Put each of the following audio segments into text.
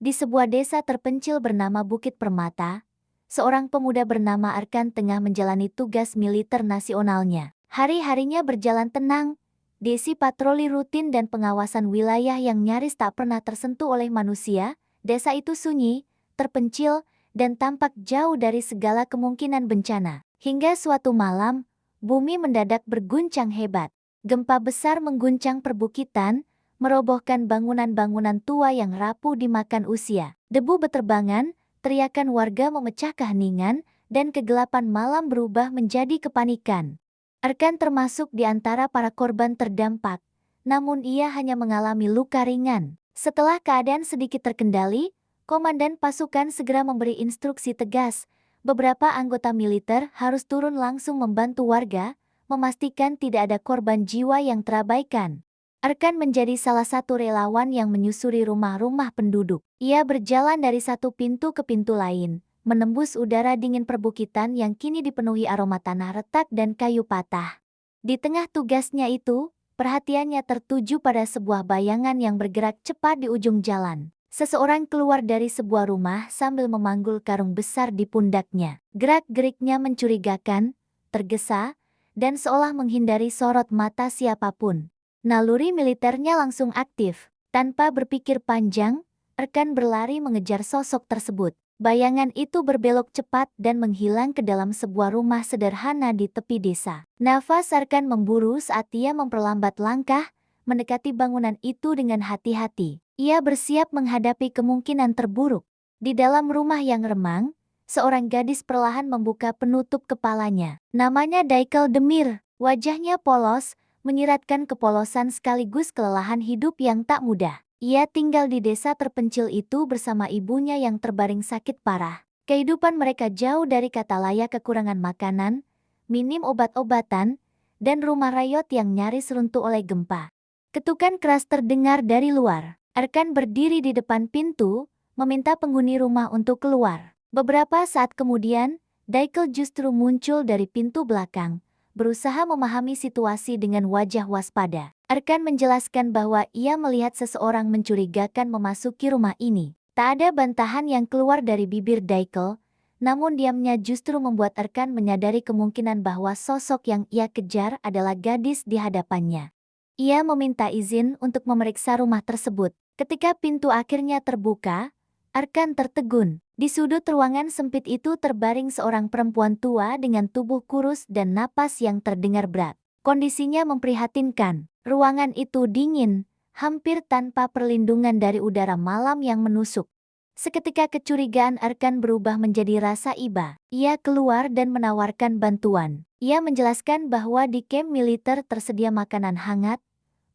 Di sebuah desa terpencil bernama Bukit Permata, seorang pemuda bernama Arkan tengah menjalani tugas militer nasionalnya. Hari-harinya berjalan tenang, diisi patroli rutin dan pengawasan wilayah yang nyaris tak pernah tersentuh oleh manusia. Desa itu sunyi, terpencil, dan tampak jauh dari segala kemungkinan bencana. Hingga suatu malam, bumi mendadak berguncang hebat. Gempa besar mengguncang perbukitan, merobohkan bangunan-bangunan tua yang rapuh dimakan usia. Debu beterbangan, teriakan warga memecah keheningan, dan kegelapan malam berubah menjadi kepanikan. Arkan termasuk di antara para korban terdampak, namun ia hanya mengalami luka ringan. Setelah keadaan sedikit terkendali, komandan pasukan segera memberi instruksi tegas. Beberapa anggota militer harus turun langsung membantu warga, memastikan tidak ada korban jiwa yang terabaikan. Arkan menjadi salah satu relawan yang menyusuri rumah-rumah penduduk. Ia berjalan dari satu pintu ke pintu lain, menembus udara dingin perbukitan yang kini dipenuhi aroma tanah retak dan kayu patah. Di tengah tugasnya itu, perhatiannya tertuju pada sebuah bayangan yang bergerak cepat di ujung jalan. Seseorang keluar dari sebuah rumah sambil memanggul karung besar di pundaknya. Gerak-geriknya mencurigakan, tergesa, dan seolah menghindari sorot mata siapapun. Naluri militernya langsung aktif. Tanpa berpikir panjang, Arkan berlari mengejar sosok tersebut. Bayangan itu berbelok cepat dan menghilang ke dalam sebuah rumah sederhana di tepi desa. Nafas Arkan memburu saat ia memperlambat langkah, mendekati bangunan itu dengan hati-hati. Ia bersiap menghadapi kemungkinan terburuk. Di dalam rumah yang remang, seorang gadis perlahan membuka penutup kepalanya. Namanya Daikel Demir. Wajahnya polos, menyiratkan kepolosan sekaligus kelelahan hidup yang tak mudah. Ia tinggal di desa terpencil itu bersama ibunya yang terbaring sakit parah. Kehidupan mereka jauh dari kata layak, kekurangan makanan, minim obat-obatan, dan rumah rayot yang nyaris runtuh oleh gempa. Ketukan keras terdengar dari luar. Arkan berdiri di depan pintu, meminta penghuni rumah untuk keluar. Beberapa saat kemudian, Daikel justru muncul dari pintu belakang, berusaha memahami situasi dengan wajah waspada. Arkan menjelaskan bahwa ia melihat seseorang mencurigakan memasuki rumah ini. Tak ada bantahan yang keluar dari bibir Daikel, namun diamnya justru membuat Arkan menyadari kemungkinan bahwa sosok yang ia kejar adalah gadis di hadapannya. Ia meminta izin untuk memeriksa rumah tersebut. Ketika pintu akhirnya terbuka, Arkan tertegun. Di sudut ruangan sempit itu terbaring seorang perempuan tua dengan tubuh kurus dan napas yang terdengar berat. Kondisinya memprihatinkan. Ruangan itu dingin, hampir tanpa perlindungan dari udara malam yang menusuk. Seketika kecurigaan Arkan berubah menjadi rasa iba. Ia keluar dan menawarkan bantuan. Ia menjelaskan bahwa di kamp militer tersedia makanan hangat,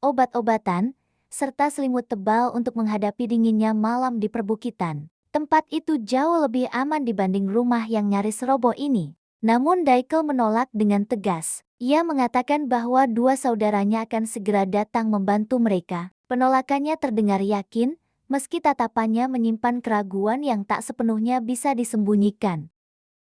obat-obatan, serta selimut tebal untuk menghadapi dinginnya malam di perbukitan. Tempat itu jauh lebih aman dibanding rumah yang nyaris roboh ini. Namun Daikel menolak dengan tegas. Ia mengatakan bahwa dua saudaranya akan segera datang membantu mereka. Penolakannya terdengar yakin, meski tatapannya menyimpan keraguan yang tak sepenuhnya bisa disembunyikan.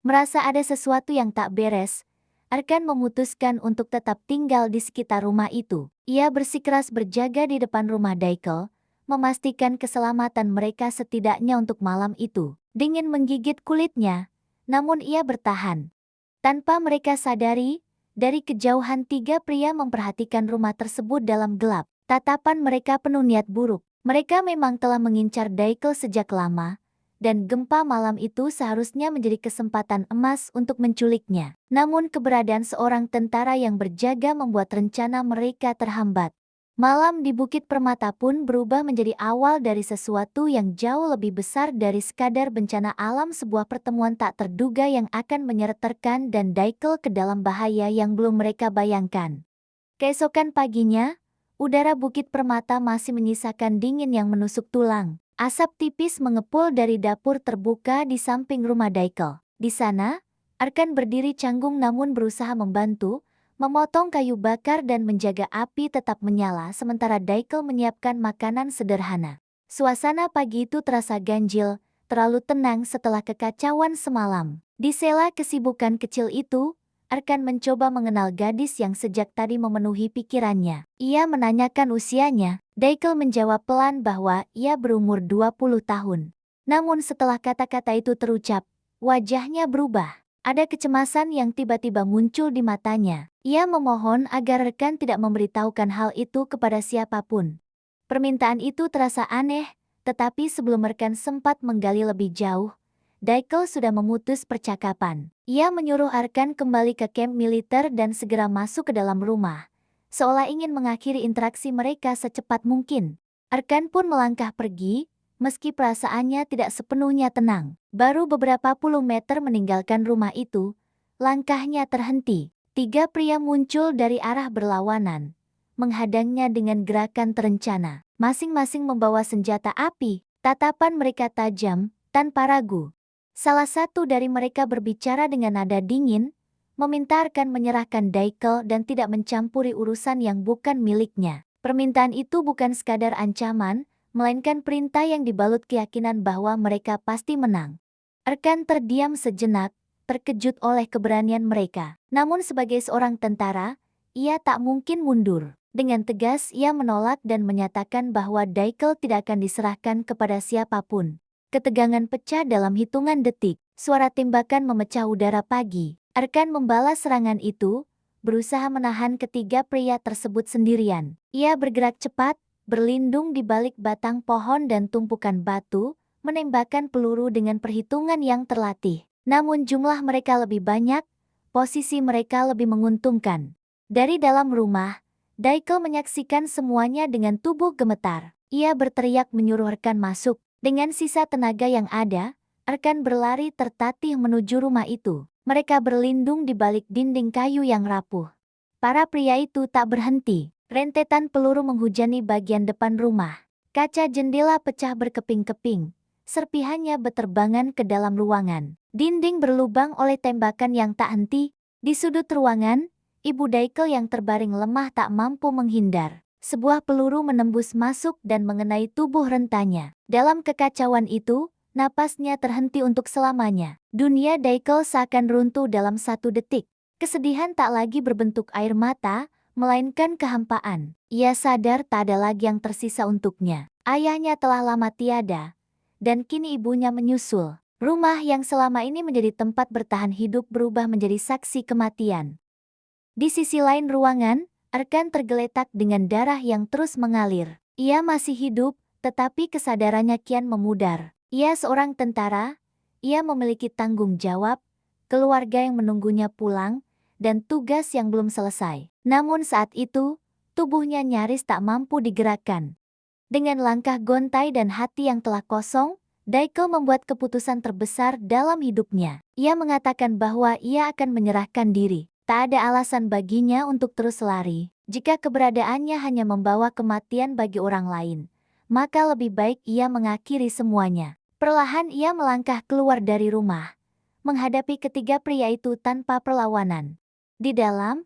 Merasa ada sesuatu yang tak beres, Arkan memutuskan untuk tetap tinggal di sekitar rumah itu. Ia bersikeras berjaga di depan rumah Daikel, memastikan keselamatan mereka setidaknya untuk malam itu. Dingin menggigit kulitnya, namun ia bertahan. Tanpa mereka sadari, dari kejauhan tiga pria memperhatikan rumah tersebut dalam gelap. Tatapan mereka penuh niat buruk. Mereka memang telah mengincar Daikel sejak lama, dan gempa malam itu seharusnya menjadi kesempatan emas untuk menculiknya. Namun keberadaan seorang tentara yang berjaga membuat rencana mereka terhambat. Malam di Bukit Permata pun berubah menjadi awal dari sesuatu yang jauh lebih besar dari sekadar bencana alam, sebuah pertemuan tak terduga yang akan menyeret Arkan dan Daikel ke dalam bahaya yang belum mereka bayangkan. Keesokan paginya, udara Bukit Permata masih menyisakan dingin yang menusuk tulang. Asap tipis mengepul dari dapur terbuka di samping rumah Daikel. Di sana, Arkan berdiri canggung namun berusaha membantu, memotong kayu bakar dan menjaga api tetap menyala sementara Daikel menyiapkan makanan sederhana. Suasana pagi itu terasa ganjil, terlalu tenang setelah kekacauan semalam. Di sela kesibukan kecil itu, Arkan mencoba mengenal gadis yang sejak tadi memenuhi pikirannya. Ia menanyakan usianya, Daikel menjawab pelan bahwa ia berumur 20 tahun. Namun setelah kata-kata itu terucap, wajahnya berubah. Ada kecemasan yang tiba-tiba muncul di matanya. Ia memohon agar rekan tidak memberitahukan hal itu kepada siapapun. Permintaan itu terasa aneh, tetapi sebelum rekan sempat menggali lebih jauh, Daikel sudah memutus percakapan. Ia menyuruh Arkan kembali ke kamp militer dan segera masuk ke dalam rumah, seolah ingin mengakhiri interaksi mereka secepat mungkin. Arkan pun melangkah pergi, meski perasaannya tidak sepenuhnya tenang. Baru beberapa puluh meter meninggalkan rumah itu, langkahnya terhenti. 3 pria muncul dari arah berlawanan, menghadangnya dengan gerakan terencana. Masing-masing membawa senjata api. Tatapan mereka tajam, tanpa ragu. Salah satu dari mereka berbicara dengan nada dingin, meminta Arkan menyerahkan Daikel dan tidak mencampuri urusan yang bukan miliknya. Permintaan itu bukan sekadar ancaman, melainkan perintah yang dibalut keyakinan bahwa mereka pasti menang. Arkan terdiam sejenak, terkejut oleh keberanian mereka. Namun sebagai seorang tentara, ia tak mungkin mundur. Dengan tegas ia menolak dan menyatakan bahwa Daikel tidak akan diserahkan kepada siapapun. Ketegangan pecah dalam hitungan detik. Suara tembakan memecah udara pagi. Arkan membalas serangan itu, berusaha menahan ketiga pria tersebut sendirian. Ia bergerak cepat, berlindung di balik batang pohon dan tumpukan batu, menembakkan peluru dengan perhitungan yang terlatih. Namun jumlah mereka lebih banyak, posisi mereka lebih menguntungkan. Dari dalam rumah, Daikel menyaksikan semuanya dengan tubuh gemetar. Ia berteriak menyuruh Arkan masuk. Dengan sisa tenaga yang ada, Arkan berlari tertatih menuju rumah itu. Mereka berlindung di balik dinding kayu yang rapuh. Para pria itu tak berhenti. Rentetan peluru menghujani bagian depan rumah. Kaca jendela pecah berkeping-keping. Serpihannya berterbangan ke dalam ruangan. Dinding berlubang oleh tembakan yang tak henti. Di sudut ruangan, Ibu Daikel yang terbaring lemah tak mampu menghindar. Sebuah peluru menembus masuk dan mengenai tubuh rentanya. Dalam kekacauan itu, napasnya terhenti untuk selamanya. Dunia Daikel seakan runtuh dalam 1 detik. Kesedihan tak lagi berbentuk air mata, melainkan kehampaan. Ia sadar tak ada lagi yang tersisa untuknya. Ayahnya telah lama tiada, dan kini ibunya menyusul. Rumah yang selama ini menjadi tempat bertahan hidup berubah menjadi saksi kematian. Di sisi lain ruangan, Arkan tergeletak dengan darah yang terus mengalir. Ia masih hidup, tetapi kesadarannya kian memudar. Ia seorang tentara, ia memiliki tanggung jawab, keluarga yang menunggunya pulang, dan tugas yang belum selesai. Namun saat itu, tubuhnya nyaris tak mampu digerakkan. Dengan langkah gontai dan hati yang telah kosong, Daikel membuat keputusan terbesar dalam hidupnya. Ia mengatakan bahwa ia akan menyerahkan diri. Tak ada alasan baginya untuk terus lari. Jika keberadaannya hanya membawa kematian bagi orang lain, maka lebih baik ia mengakhiri semuanya. Perlahan ia melangkah keluar dari rumah, menghadapi ketiga pria itu tanpa perlawanan. Di dalam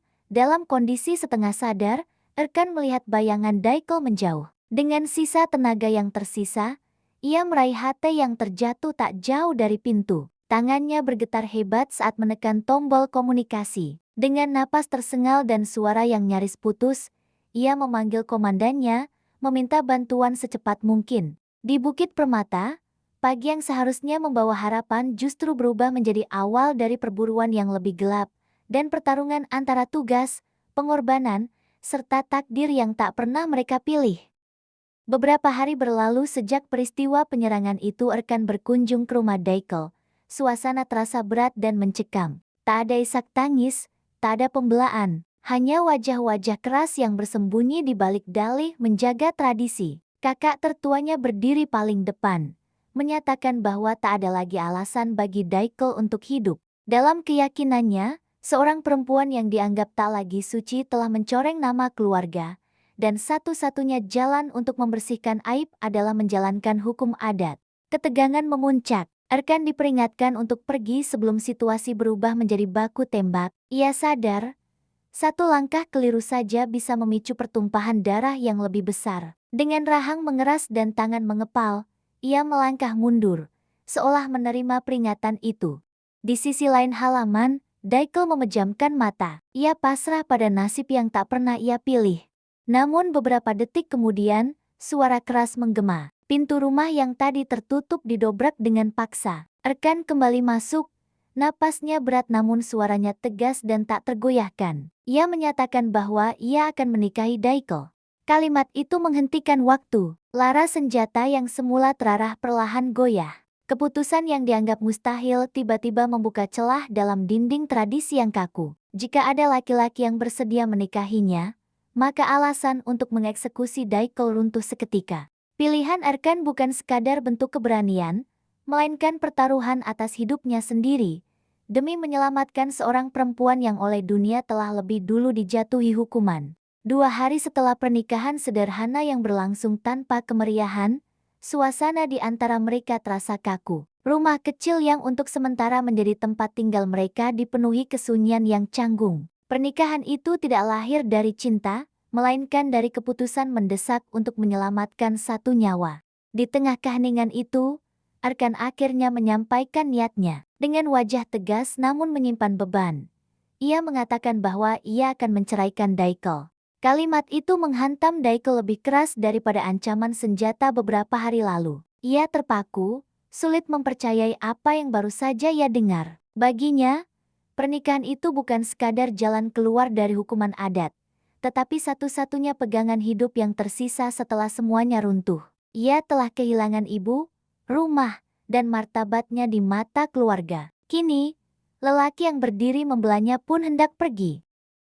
kondisi setengah sadar, Arkan melihat bayangan Daikel menjauh. Dengan sisa tenaga yang tersisa, ia meraih hate yang terjatuh tak jauh dari pintu. Tangannya bergetar hebat saat menekan tombol komunikasi. Dengan napas tersengal dan suara yang nyaris putus, ia memanggil komandannya, meminta bantuan secepat mungkin. Di Bukit Permata, pagi yang seharusnya membawa harapan justru berubah menjadi awal dari perburuan yang lebih gelap, dan pertarungan antara tugas, pengorbanan, serta takdir yang tak pernah mereka pilih. Beberapa hari berlalu sejak peristiwa penyerangan itu. Arkan berkunjung ke rumah Daikel. Suasana terasa berat dan mencekam. Tak ada isak tangis, tak ada pembelaan, hanya wajah-wajah keras yang bersembunyi di balik dalih menjaga tradisi. Kakak tertuanya berdiri paling depan, menyatakan bahwa tak ada lagi alasan bagi Daikel untuk hidup. Dalam keyakinannya, seorang perempuan yang dianggap tak lagi suci telah mencoreng nama keluarga, dan satu-satunya jalan untuk membersihkan aib adalah menjalankan hukum adat. Ketegangan memuncak. Arkan diperingatkan untuk pergi sebelum situasi berubah menjadi baku tembak. Ia sadar, satu langkah keliru saja bisa memicu pertumpahan darah yang lebih besar. Dengan rahang mengeras dan tangan mengepal, ia melangkah mundur, seolah menerima peringatan itu. Di sisi lain halaman, Daikel memejamkan mata. Ia pasrah pada nasib yang tak pernah ia pilih. Namun beberapa detik kemudian, Suara keras menggema. Pintu rumah yang tadi tertutup didobrak dengan paksa. Erkan kembali masuk. Napasnya berat namun suaranya tegas dan tak tergoyahkan. Ia menyatakan bahwa ia akan menikahi Daiko. Kalimat itu menghentikan waktu. Lara senjata yang semula terarah perlahan goyah. Keputusan yang dianggap mustahil tiba-tiba membuka celah dalam dinding tradisi yang kaku. Jika ada laki-laki yang bersedia menikahinya, maka alasan untuk mengeksekusi Daiko runtuh seketika. Pilihan Erkan bukan sekadar bentuk keberanian, melainkan pertaruhan atas hidupnya sendiri, demi menyelamatkan seorang perempuan yang oleh dunia telah lebih dulu dijatuhi hukuman. 2 hari setelah pernikahan sederhana yang berlangsung tanpa kemeriahan, suasana di antara mereka terasa kaku. Rumah kecil yang untuk sementara menjadi tempat tinggal mereka dipenuhi kesunyian yang canggung. Pernikahan itu tidak lahir dari cinta, melainkan dari keputusan mendesak untuk menyelamatkan satu nyawa. Di tengah keheningan itu, Erkan akhirnya menyampaikan niatnya. Dengan wajah tegas namun menyimpan beban, ia mengatakan bahwa ia akan menceraikan Daiko. Kalimat itu menghantam Daiko lebih keras daripada ancaman senjata beberapa hari lalu. Ia terpaku, sulit mempercayai apa yang baru saja ia dengar. Baginya, pernikahan itu bukan sekadar jalan keluar dari hukuman adat, tetapi satu-satunya pegangan hidup yang tersisa setelah semuanya runtuh. Ia telah kehilangan ibu, rumah, dan martabatnya di mata keluarga. Kini, lelaki yang berdiri membelanya pun hendak pergi.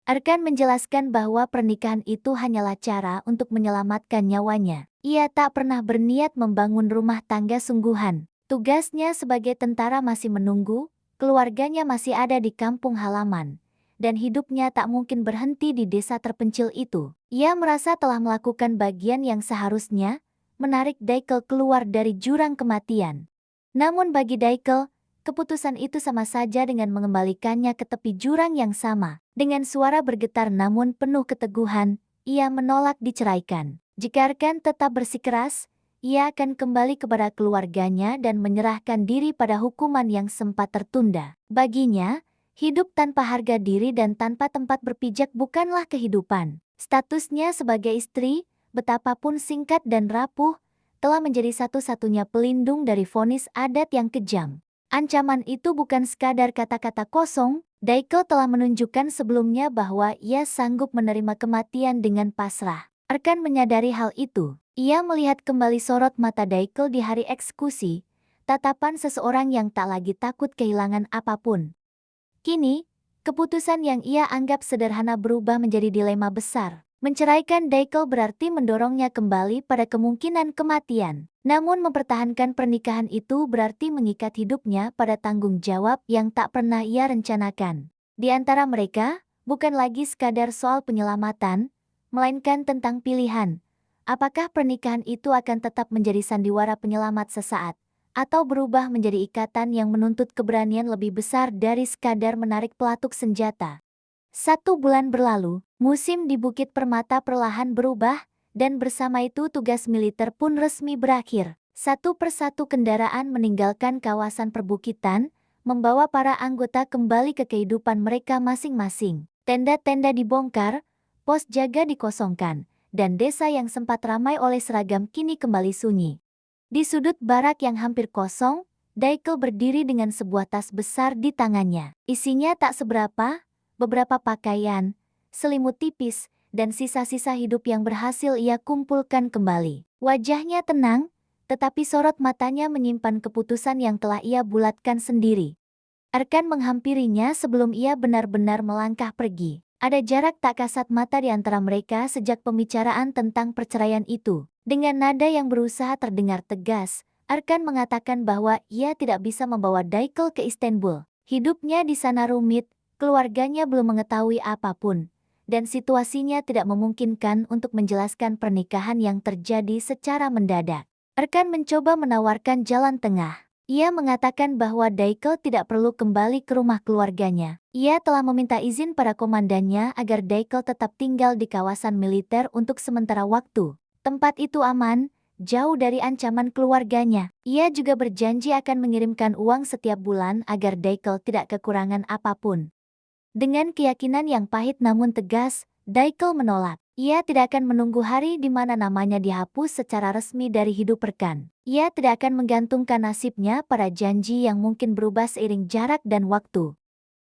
Erkan menjelaskan bahwa pernikahan itu hanyalah cara untuk menyelamatkan nyawanya. Ia tak pernah berniat membangun rumah tangga sungguhan. Tugasnya sebagai tentara masih menunggu, keluarganya masih ada di kampung halaman, dan hidupnya tak mungkin berhenti di desa terpencil itu. Ia merasa telah melakukan bagian yang seharusnya, menarik Daiko keluar dari jurang kematian. Namun bagi Daiko, keputusan itu sama saja dengan mengembalikannya ke tepi jurang yang sama. Dengan suara bergetar namun penuh keteguhan, ia menolak diceraikan. Jika Erkan tetap bersikeras, ia akan kembali kepada keluarganya dan menyerahkan diri pada hukuman yang sempat tertunda. Baginya, hidup tanpa harga diri dan tanpa tempat berpijak bukanlah kehidupan. Statusnya sebagai istri, betapapun singkat dan rapuh, telah menjadi satu-satunya pelindung dari vonis adat yang kejam. Ancaman itu bukan sekadar kata-kata kosong, Daiko telah menunjukkan sebelumnya bahwa ia sanggup menerima kematian dengan pasrah. Erkan menyadari hal itu. Ia melihat kembali sorot mata Daiko di hari eksekusi, tatapan seseorang yang tak lagi takut kehilangan apapun. Kini, keputusan yang ia anggap sederhana berubah menjadi dilema besar. Menceraikan Daiko berarti mendorongnya kembali pada kemungkinan kematian. Namun mempertahankan pernikahan itu berarti mengikat hidupnya pada tanggung jawab yang tak pernah ia rencanakan. Di antara mereka, bukan lagi sekadar soal penyelamatan, melainkan tentang pilihan. Apakah pernikahan itu akan tetap menjadi sandiwara penyelamat sesaat, atau berubah menjadi ikatan yang menuntut keberanian lebih besar dari sekadar menarik pelatuk senjata? 1 bulan berlalu, musim di Bukit Permata perlahan berubah, dan bersama itu tugas militer pun resmi berakhir. Satu persatu kendaraan meninggalkan kawasan perbukitan, membawa para anggota kembali ke kehidupan mereka masing-masing. Tenda-tenda dibongkar, pos jaga dikosongkan, dan desa yang sempat ramai oleh seragam kini kembali sunyi. Di sudut barak yang hampir kosong, Daiko berdiri dengan sebuah tas besar di tangannya. Isinya tak seberapa, beberapa pakaian, selimut tipis, dan sisa-sisa hidup yang berhasil ia kumpulkan kembali. Wajahnya tenang, tetapi sorot matanya menyimpan keputusan yang telah ia bulatkan sendiri. Erkan menghampirinya sebelum ia benar-benar melangkah pergi. Ada jarak tak kasat mata di antara mereka sejak pembicaraan tentang perceraian itu. Dengan nada yang berusaha terdengar tegas, Erkan mengatakan bahwa ia tidak bisa membawa Daiko ke Istanbul. Hidupnya di sana rumit, keluarganya belum mengetahui apapun, dan situasinya tidak memungkinkan untuk menjelaskan pernikahan yang terjadi secara mendadak. Erkan mencoba menawarkan jalan tengah. Ia mengatakan bahwa Daiko tidak perlu kembali ke rumah keluarganya. Ia telah meminta izin pada komandannya agar Daiko tetap tinggal di kawasan militer untuk sementara waktu. Tempat itu aman, jauh dari ancaman keluarganya. Ia juga berjanji akan mengirimkan uang setiap bulan agar Daiko tidak kekurangan apapun. Dengan keyakinan yang pahit namun tegas, Daiko menolak. Ia tidak akan menunggu hari di mana namanya dihapus secara resmi dari hidup rekan. Ia tidak akan menggantungkan nasibnya pada janji yang mungkin berubah seiring jarak dan waktu.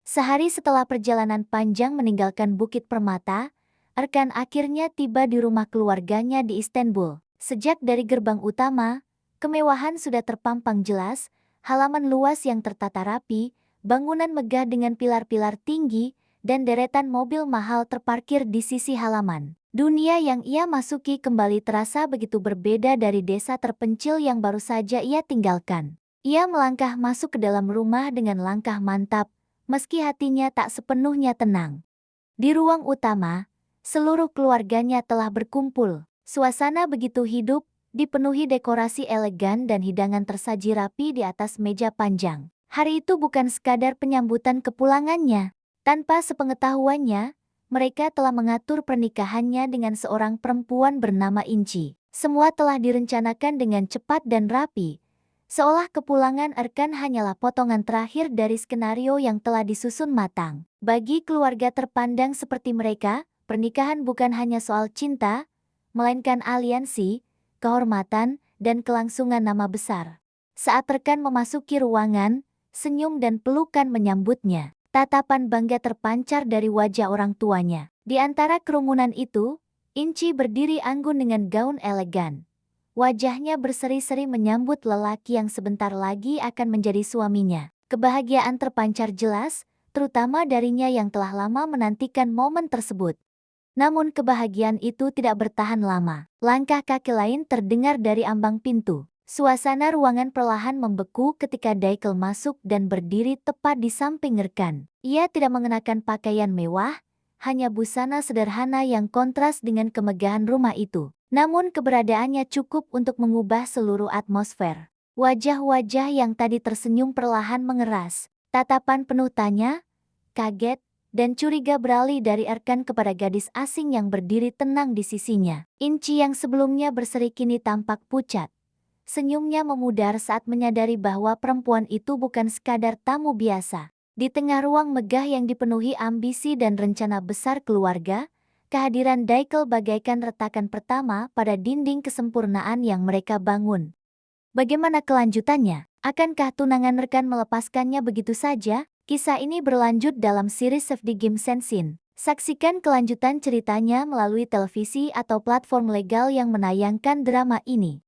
Sehari setelah perjalanan panjang meninggalkan Bukit Permata, Erkan akhirnya tiba di rumah keluarganya di Istanbul. Sejak dari gerbang utama, kemewahan sudah terpampang jelas, halaman luas yang tertata rapi, bangunan megah dengan pilar-pilar tinggi, dan deretan mobil mahal terparkir di sisi halaman. Dunia yang ia masuki kembali terasa begitu berbeda dari desa terpencil yang baru saja ia tinggalkan. Ia melangkah masuk ke dalam rumah dengan langkah mantap, meski hatinya tak sepenuhnya tenang. Di ruang utama, seluruh keluarganya telah berkumpul. Suasana begitu hidup, dipenuhi dekorasi elegan dan hidangan tersaji rapi di atas meja panjang. Hari itu bukan sekadar penyambutan kepulangannya. Tanpa sepengetahuannya, mereka telah mengatur pernikahannya dengan seorang perempuan bernama Inci. Semua telah direncanakan dengan cepat dan rapi, seolah kepulangan Erkan hanyalah potongan terakhir dari skenario yang telah disusun matang. Bagi keluarga terpandang seperti mereka, pernikahan bukan hanya soal cinta, melainkan aliansi, kehormatan, dan kelangsungan nama besar. Saat Erkan memasuki ruangan, senyum dan pelukan menyambutnya. Tatapan bangga terpancar dari wajah orang tuanya. Di antara kerumunan itu, Inci berdiri anggun dengan gaun elegan. Wajahnya berseri-seri menyambut lelaki yang sebentar lagi akan menjadi suaminya. Kebahagiaan terpancar jelas, terutama darinya yang telah lama menantikan momen tersebut. Namun kebahagiaan itu tidak bertahan lama. Langkah kaki lain terdengar dari ambang pintu. Suasana ruangan perlahan membeku ketika Daikel masuk dan berdiri tepat di samping Erkan. Ia tidak mengenakan pakaian mewah, hanya busana sederhana yang kontras dengan kemegahan rumah itu. Namun keberadaannya cukup untuk mengubah seluruh atmosfer. Wajah-wajah yang tadi tersenyum perlahan mengeras. Tatapan penuh tanya, kaget, dan curiga beralih dari Erkan kepada gadis asing yang berdiri tenang di sisinya. Inci yang sebelumnya berseri kini tampak pucat. Senyumnya memudar saat menyadari bahwa perempuan itu bukan sekadar tamu biasa. Di tengah ruang megah yang dipenuhi ambisi dan rencana besar keluarga, kehadiran Daikel bagaikan retakan pertama pada dinding kesempurnaan yang mereka bangun. Bagaimana kelanjutannya? Akankah tunangan Erkan melepaskannya begitu saja? Kisah ini berlanjut dalam series Save the Game Sensin. Saksikan kelanjutan ceritanya melalui televisi atau platform legal yang menayangkan drama ini.